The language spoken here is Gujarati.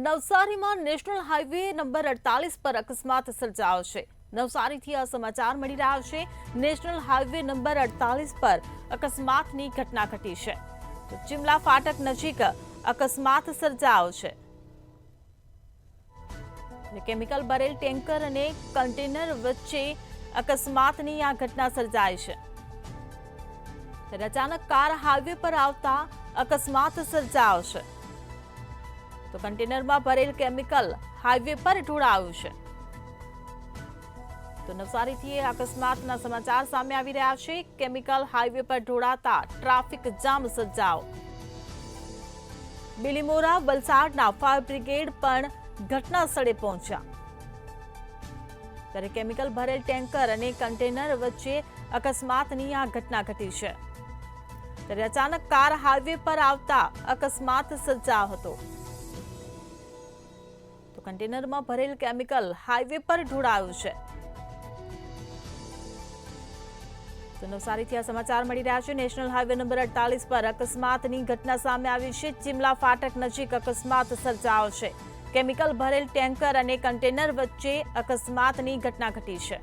નવસારીમાં નેશનલ હાઈવે નંબર 48 પર અકસ્માત સર્જાયો છે। નવસારીથી આ સમાચાર મળી રહ્યા છે। નેશનલ હાઈવે નંબર 48 પર અકસ્માતની ઘટના ઘટી છે। તો ચિમલા ફાટક નજીક અકસ્માત સર્જાયો છે। કેમિકલ ભરેલ ટેન્કર અને કન્ટેનર વચ્ચે અકસ્માતની આ ઘટના સર્જાઈ છે। ત્યારે અચાનક કાર હાઈવે પર આવતા અકસ્માત સર્જાયો છે। તો કન્ટેનરમાં ભરેલ કેમિકલ હાઈવે પર ઢોળાયું છે। તો નવસારીથી અકસ્માતના સમાચાર સામે આવી રહ્યા છે। કેમિકલ હાઈવે પર ઢોળાતા ટ્રાફિક જામ સર્જાયો। બિલીમોરા વલસાડના ફાયર બ્રિગેડ પણ ઘટના સ્થળે પહોંચ્યા। ત્યારે કેમિકલ ભરેલ ટેન્કર અને કન્ટેનર વચ્ચે અકસ્માતની આ ઘટના ઘટી છે। ત્યારે અચાનક કાર હાઈવે પર આવતા અકસ્માત સર્જાયો હતો। તો કન્ટેનરમાં ભરેલ કેમિકલ હાઈવે પર ઢોળાયું છે। તો નવસારીથી આ સમાચાર મળી રહ્યા છે। નેશનલ હાઈવે નંબર 48 પર અકસ્માતની ઘટના સામે આવી છે। ચિમલા ફાટક નજીક અકસ્માત સર્જાયો છે। કેમિકલ ભરેલ ટેન્કર અને કન્ટેનર વચ્ચે અકસ્માતની ઘટના ઘટી છે।